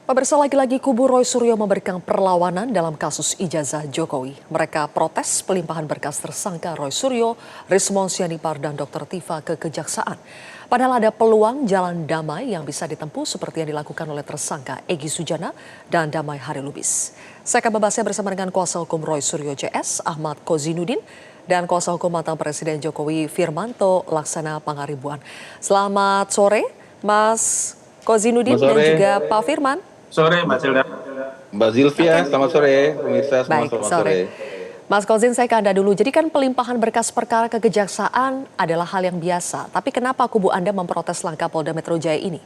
Pemirsa, lagi-lagi kubu Roy Suryo memberikan perlawanan dalam kasus ijazah Jokowi. Mereka protes pelimpahan berkas tersangka Roy Suryo, Rismon Sianipar, dan Dr. Tifa ke Kejaksaan. Padahal ada peluang jalan damai yang bisa ditempuh seperti yang dilakukan oleh tersangka Egy Sujana dan Damai Hari Lubis. Saya akan membahasnya bersama dengan kuasa hukum Roy Suryo CS, Ahmad Kozinudin, dan kuasa hukum mantan Presiden Jokowi Firmanto Laksana Pangaribuan. Selamat sore, Mas Kozinudin dan juga Pak Firman. Sore, Mbak Zilda. Mbak Zilvia, selamat sore. Pemirsa semua, Baik, selamat sore. sore. Mas Kozin, saya ke Anda dulu. Jadi kan pelimpahan berkas perkara ke Kejaksaan adalah hal yang biasa. Tapi kenapa kubu Anda memprotes langkah Polda Metro Jaya ini?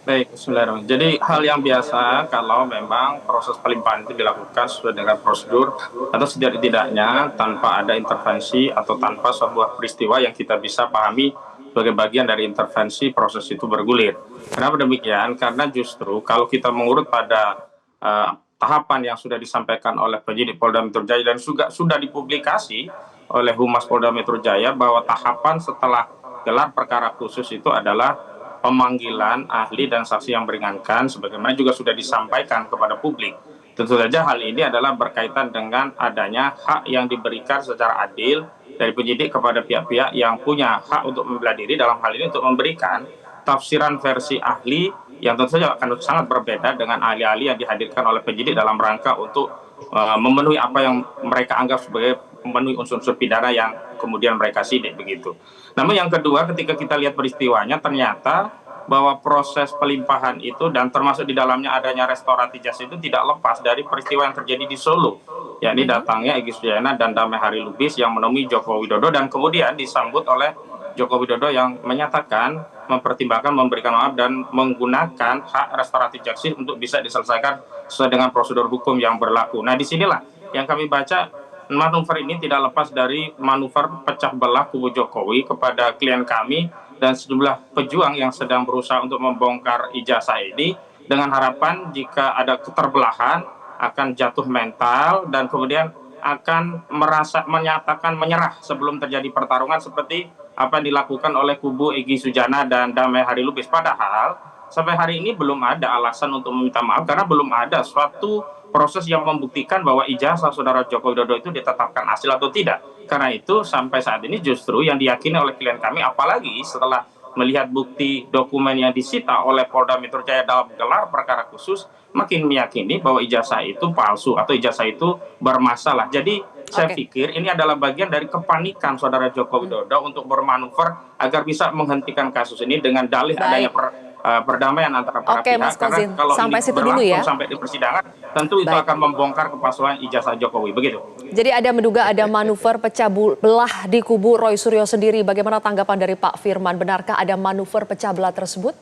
Baik, bismillahirrahmanirrahim. Jadi hal yang biasa kalau memang proses pelimpahan itu dilakukan sesuai dengan prosedur atau setidak-tidaknya tanpa ada intervensi atau tanpa sebuah peristiwa yang kita bisa pahami sebagai bagian dari intervensi proses itu bergulir. Kenapa demikian? Karena justru kalau kita mengurut pada tahapan yang sudah disampaikan oleh penyidik Polda Metro Jaya dan sudah dipublikasi oleh Humas Polda Metro Jaya bahwa tahapan setelah gelar perkara khusus itu adalah pemanggilan ahli dan saksi yang meringankan sebagaimana juga sudah disampaikan kepada publik. Tentu saja hal ini adalah berkaitan dengan adanya hak yang diberikan secara adil dari penyidik kepada pihak-pihak yang punya hak untuk membela diri, dalam hal ini untuk memberikan tafsiran versi ahli yang tentu saja akan sangat berbeda dengan ahli-ahli yang dihadirkan oleh penyidik dalam rangka untuk memenuhi apa yang mereka anggap sebagai memenuhi unsur-unsur pidana yang kemudian mereka sidik begitu. Namun yang kedua, ketika kita lihat peristiwanya, ternyata bahwa proses pelimpahan itu dan termasuk di dalamnya adanya restoratif justice itu tidak lepas dari peristiwa yang terjadi di Solo, yakni datangnya Egy Sujana dan Damai Hari Lubis yang menemui Joko Widodo dan kemudian disambut oleh Joko Widodo yang menyatakan mempertimbangkan memberikan maaf dan menggunakan hak restoratif justice untuk bisa diselesaikan sesuai dengan prosedur hukum yang berlaku. Nah, disinilah yang kami baca manuver ini tidak lepas dari manuver pecah belah kubu Jokowi kepada klien kami dan sejumlah pejuang yang sedang berusaha untuk membongkar ijazah ini dengan harapan jika ada keterbelahan akan jatuh mental dan kemudian akan menyatakan menyerah sebelum terjadi pertarungan seperti apa yang dilakukan oleh kubu Egy Sujana dan Damai Hari Lubis. Padahal sampai hari ini belum ada alasan untuk meminta maaf karena belum ada suatu proses yang membuktikan bahwa ijazah saudara Joko Widodo itu ditetapkan asli atau tidak. Karena itu sampai saat ini justru yang diyakini oleh klien kami, apalagi setelah melihat bukti dokumen yang disita oleh Polda Metro Jaya dalam gelar perkara khusus, makin meyakini bahwa ijazah itu palsu atau ijazah itu bermasalah. Jadi saya pikir ini adalah bagian dari kepanikan saudara Joko Widodo untuk bermanuver agar bisa menghentikan kasus ini dengan dalih adanya perdamaian antara para pihak. Mas Kozin, karena kalau sampai ini situ dulu ya. sampai di persidangan, tentu itu akan membongkar kepalsuan ijazah Jokowi. Begitu. Jadi ada menduga ada manuver pecah belah di kubu Roy Suryo sendiri. Bagaimana tanggapan dari Pak Firman? Benarkah ada manuver pecah belah tersebut?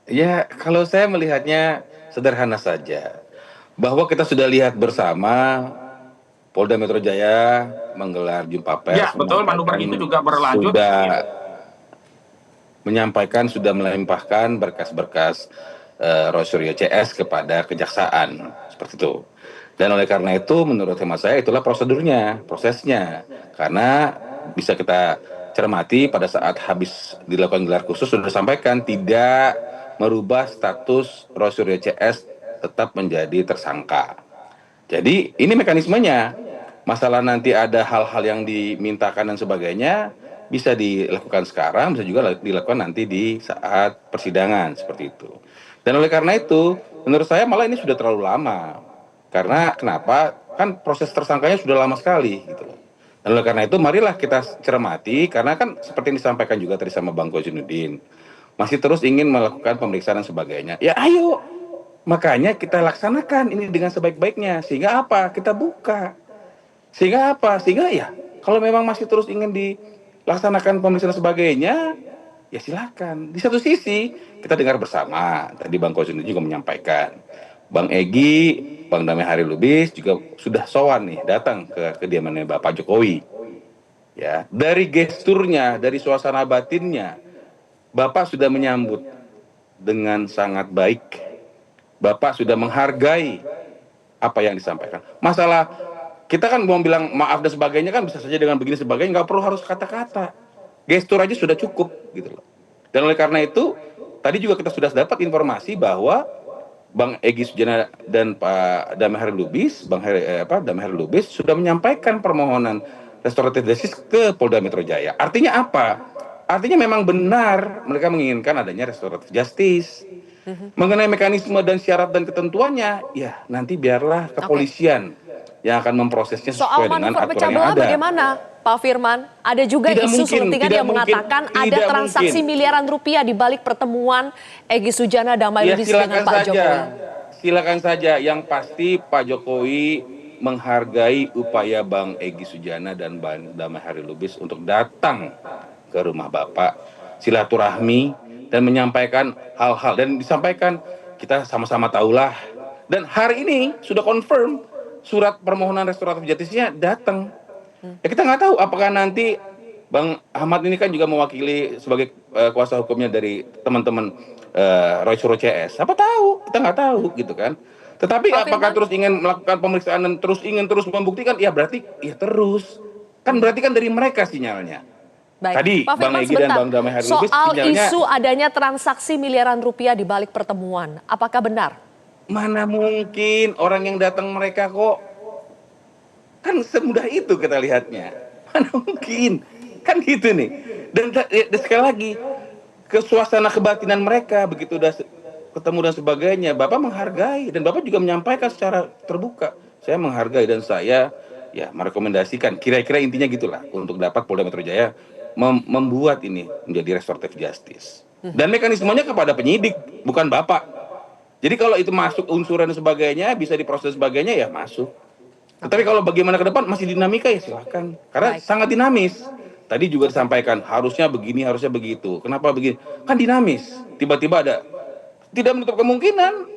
Ya, kalau saya melihatnya sederhana saja. Bahwa kita sudah lihat bersama Polda Metro Jaya menggelar jumpa pers. Ya, betul. Manuver itu juga berlanjut. Sudah melimpahkan berkas-berkas Roy Suryo CS kepada Kejaksaan. Seperti itu. Dan oleh karena itu menurut hemat saya itulah prosedurnya, prosesnya. Karena bisa kita cermati pada saat habis dilakukan gelar khusus sudah disampaikan tidak merubah status Roy Suryo CS tetap menjadi tersangka. Jadi ini mekanismenya. Masalah nanti ada hal-hal yang dimintakan dan sebagainya bisa dilakukan sekarang, bisa juga dilakukan nanti di saat persidangan seperti itu. Dan oleh karena itu menurut saya malah ini sudah terlalu lama. Karena kenapa? Kan proses tersangkanya sudah lama sekali gitu loh. Dan oleh karena itu marilah kita cermati karena kan seperti yang disampaikan juga tadi sama Bang Kozinudin. Masih terus ingin melakukan pemeriksaan dan sebagainya. Ya ayo. Makanya kita laksanakan ini dengan sebaik-baiknya sehingga apa? Kita buka. Sehingga apa? Sehingga ya kalau memang masih terus ingin dilaksanakan pemeriksaan dan sebagainya, ya silakan. Di satu sisi kita dengar bersama tadi Bang Kozinudin juga menyampaikan Bang Egy, Bang Damai Hari Lubis juga sudah sowan nih datang ke kediamannya Bapak Jokowi. Ya, dari gesturnya, dari suasana batinnya, Bapak sudah menyambut dengan sangat baik. Bapak sudah menghargai apa yang disampaikan. Masalah kita kan mau bilang maaf dan sebagainya kan bisa saja dengan begini sebagainya, nggak perlu harus kata-kata. Gestur aja sudah cukup gitu loh. Dan oleh karena itu tadi juga kita sudah dapat informasi bahwa Bang Egy Sujana dan Pak Damai Hari Lubis, Damai Hari Lubis sudah menyampaikan permohonan restoratif justice ke Polda Metro Jaya. Artinya apa? Artinya memang benar mereka menginginkan adanya restoratif justice. Mengenai mekanisme dan syarat dan ketentuannya, ya nanti biarlah kepolisian yang akan memprosesnya Soal sesuai dengan manuver pecah aturan yang belah ada. bagaimana, Pak Firman? Ada juga Tidak isu mungkin, selentingan tidak yang mungkin, mengatakan ada tidak transaksi mungkin. miliaran rupiah di balik pertemuan Egy Sujana Damai Ya Lubis dengan silakan Pak saja, Jokowi. silakan saja. Yang pasti Pak Jokowi menghargai upaya Bang Egy Sujana dan Bang Damai Hari Lubis untuk datang ke rumah Bapak, silaturahmi dan menyampaikan hal-hal, dan disampaikan kita sama-sama tahulah. Dan hari ini sudah confirm surat permohonan restoratif justice-nya datang. Ya kita nggak tahu apakah nanti Bang Ahmad ini kan juga mewakili sebagai kuasa hukumnya dari teman-teman Roy Suryo CS. Apa tahu? Kita nggak tahu gitu kan. Tetapi Pak apakah Firman? terus ingin melakukan pemeriksaan dan ingin terus membuktikan? Ya berarti ya terus. Kan berarti kan dari mereka sinyalnya. Baik, Tadi Pak Bang Firman Egy dan sebentar. Bang Damai Hari Lubis Soal sinyalnya, isu adanya transaksi miliaran rupiah di balik pertemuan, apakah benar? mana mungkin orang yang datang mereka kok, kan semudah itu kita lihatnya. Mana mungkin, kan gitu nih. Dan sekali lagi, ke suasana kebatinan mereka begitu udah ketemu dan sebagainya, Bapak menghargai dan Bapak juga menyampaikan secara terbuka, saya menghargai dan saya ya merekomendasikan, kira-kira intinya gitulah, untuk dapat Polda Metro Jaya membuat ini menjadi restoratif justice. Dan mekanismenya kepada penyidik, bukan Bapak. Jadi kalau itu masuk unsuran dan sebagainya, bisa diproses sebagainya, ya masuk. Tetapi kalau bagaimana ke depan masih dinamika, ya silakan. Karena Baik. sangat dinamis. Tadi juga disampaikan harusnya begini, harusnya begitu. Kenapa begini? Kan dinamis. Tiba-tiba ada, tidak menutup kemungkinan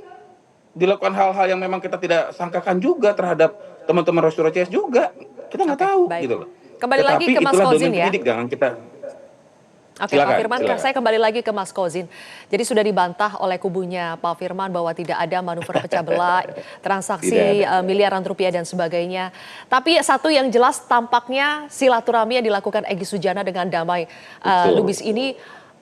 dilakukan hal-hal yang memang kita tidak sangkakan juga terhadap teman-teman Roy Suryo CS juga. Kita nggak tahu baik. gitu loh. Kembali lagi ke Mas itulah Kozin domain ya. penyidik, jangan kita. Oke, Silakan, Pak Firman, silakan. saya kembali lagi ke Mas Kozin. Jadi sudah dibantah oleh kubunya Pak Firman bahwa tidak ada manuver pecah belah, transaksi miliaran rupiah dan sebagainya. Tapi satu yang jelas tampaknya silaturahmi yang dilakukan Egy Sujana dengan Damai Lubis ini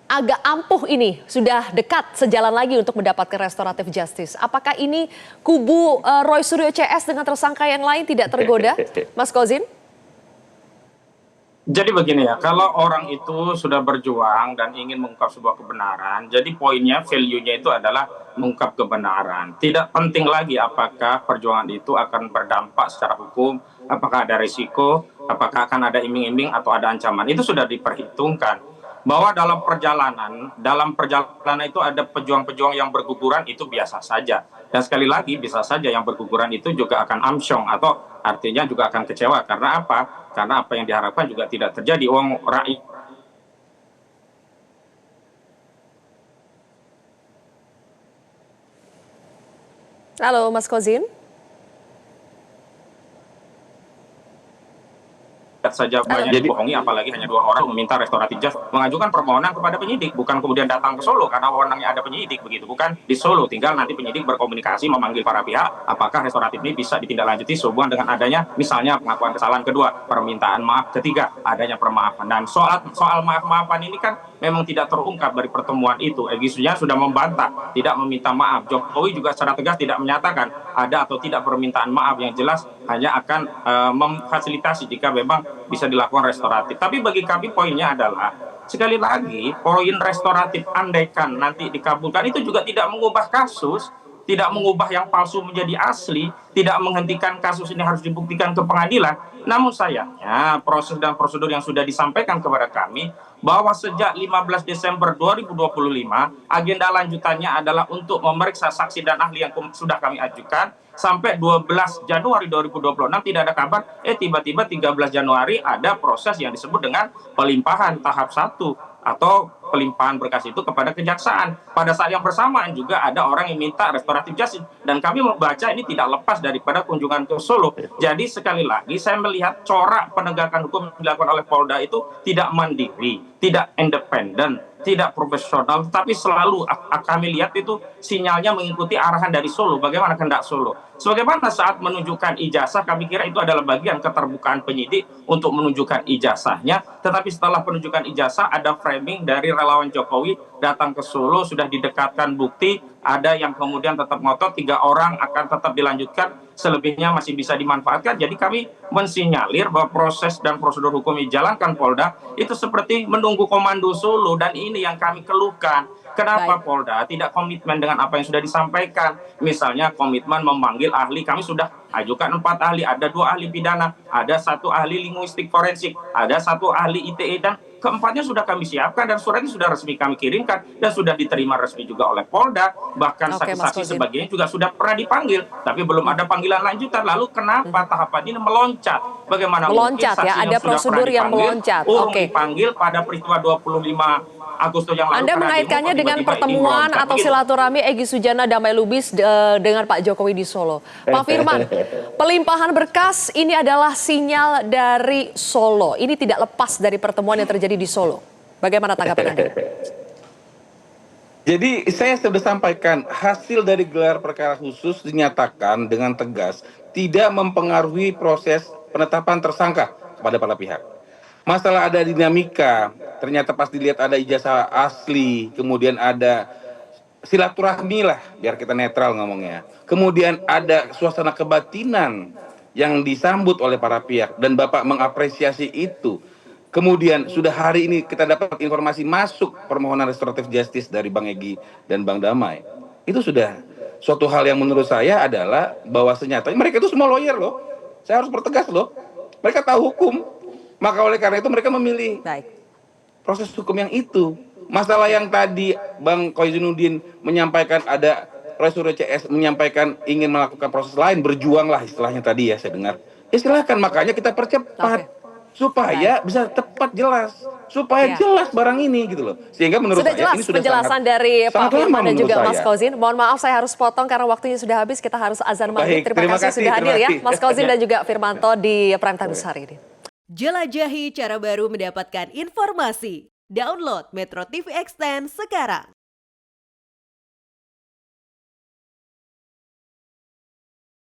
agak ampuh ini, sudah dekat sejalan lagi untuk mendapatkan restoratif justice. Apakah ini kubu Roy Suryo CS dengan tersangka yang lain tidak tergoda, Mas Kozin? Jadi begini ya, kalau orang itu sudah berjuang dan ingin mengungkap sebuah kebenaran, jadi poinnya, value-nya itu adalah mengungkap kebenaran. Tidak penting lagi apakah perjuangan itu akan berdampak secara hukum, apakah ada risiko, apakah akan ada iming-iming atau ada ancaman. Itu sudah diperhitungkan. Bahwa dalam perjalanan itu ada pejuang-pejuang yang berguguran, itu biasa saja. Dan sekali lagi bisa saja yang berguguran itu juga akan amsyong, atau artinya juga akan kecewa. Karena apa? Karena apa yang diharapkan juga tidak terjadi. Uang rakyat. Halo Mas Kozin. Saja banyak dibohongi, apalagi hanya 2 orang meminta restoratif justice, mengajukan permohonan kepada penyidik, bukan kemudian datang ke Solo karena wewenangnya ada penyidik, begitu, bukan di Solo. Tinggal nanti penyidik berkomunikasi memanggil para pihak, apakah restoratif ini bisa ditindaklanjuti sehubungan dengan adanya misalnya pengakuan kesalahan kedua, permintaan maaf ketiga, adanya permaafan. Dan soal maaf-maafan ini kan memang tidak terungkap dari pertemuan itu. Egy Sujana sudah membantah, tidak meminta maaf. Jokowi juga secara tegas tidak menyatakan ada atau tidak permintaan maaf, yang jelas hanya akan memfasilitasi jika memang bisa dilakukan restoratif. Tapi bagi kami poinnya adalah, sekali lagi, poin restoratif andaikan nanti dikabulkan itu juga tidak mengubah kasus, tidak mengubah yang palsu menjadi asli, tidak menghentikan kasus ini harus dibuktikan ke pengadilan. Namun sayangnya proses dan prosedur yang sudah disampaikan kepada kami, bahwa sejak 15 Desember 2025, agenda lanjutannya adalah untuk memeriksa saksi dan ahli yang sudah kami ajukan, sampai 12 Januari 2026 tidak ada kabar, tiba-tiba 13 Januari ada proses yang disebut dengan pelimpahan tahap 1 atau pelimpahan berkas itu kepada kejaksaan. Pada saat yang bersamaan juga ada orang yang minta restoratif justice, dan kami membaca ini tidak lepas daripada kunjungan ke Solo. Jadi sekali lagi saya melihat corak penegakan hukum yang dilakukan oleh Polda itu tidak mandiri, tidak independen, tidak profesional, tapi selalu kami lihat itu sinyalnya mengikuti arahan dari Solo, bagaimana kehendak Solo. Sebagaimana saat menunjukkan ijazah, kami kira itu adalah bagian keterbukaan penyidik untuk menunjukkan ijazahnya, tetapi setelah penunjukan ijazah ada framing dari relawan Jokowi datang ke Solo sudah didekatkan bukti, ada yang kemudian tetap ngotot, 3 orang akan tetap dilanjutkan, selebihnya masih bisa dimanfaatkan. Jadi kami mensinyalir bahwa proses dan prosedur hukum yang dijalankan Polda itu seperti menunggu komando Solo, dan ini yang kami keluhkan. Kenapa Polda tidak komitmen dengan apa yang sudah disampaikan? Misalnya komitmen memanggil ahli, kami sudah ajukan 4 ahli, ada 2 ahli pidana, ada 1 ahli linguistik forensik, ada 1 ahli ITE, dan keempatnya sudah kami siapkan dan suratnya sudah resmi kami kirimkan dan sudah diterima resmi juga oleh Polda. Bahkan saksi-saksi sebagainya juga sudah pernah dipanggil, tapi belum ada panggilan lanjutan. Lalu kenapa tahapan ini meloncat? Bagaimana meloncat mungkin saksi ya, ada yang sudah prosedur pernah yang meloncat. urung dipanggil pada peristiwa 25 Agustus yang lalu. Anda mengaitkannya dengan pertemuan atau silaturahmi Egy Sujana Damai Lubis dengan Pak Jokowi di Solo. Pak Firman, pelimpahan berkas ini adalah sinyal dari Solo. Ini tidak lepas dari pertemuan yang terjadi di Solo. Bagaimana tanggapan Anda? Jadi saya sudah sampaikan, hasil dari gelar perkara khusus dinyatakan dengan tegas tidak mempengaruhi proses penetapan tersangka kepada para pihak. Masalah ada dinamika, ternyata pas dilihat ada ijazah asli, kemudian ada silaturahmi lah, biar kita netral ngomongnya. Kemudian ada suasana kebatinan yang disambut oleh para pihak, dan Bapak mengapresiasi itu. Kemudian sudah hari ini kita dapat informasi masuk permohonan restoratif justice dari Bang Egy dan Bang Damai. Itu sudah suatu hal yang menurut saya adalah bahwa senyatanya mereka itu semua lawyer loh. Saya harus bertegas loh. Mereka tahu hukum. Maka oleh karena itu mereka memilih proses hukum yang itu. Masalah yang tadi Bang Koizunudin menyampaikan, ada Roy Suryo CS menyampaikan ingin melakukan proses lain, berjuanglah istilahnya tadi ya saya dengar. Ya silakan, makanya kita percepat supaya bisa tepat jelas, supaya jelas barang ini gitu loh. Sehingga menurut saya jelas ini sudah penjelasan dari Pak Firman dan juga Mas Kozin. Mohon maaf saya harus potong karena waktunya sudah habis, kita harus azan maghrib. Terima kasih sudah hadir ya Mas Kozin dan juga Firmanto di Prime Time hari ini. Jelajahi cara baru mendapatkan informasi. Download Metro TV Extend sekarang.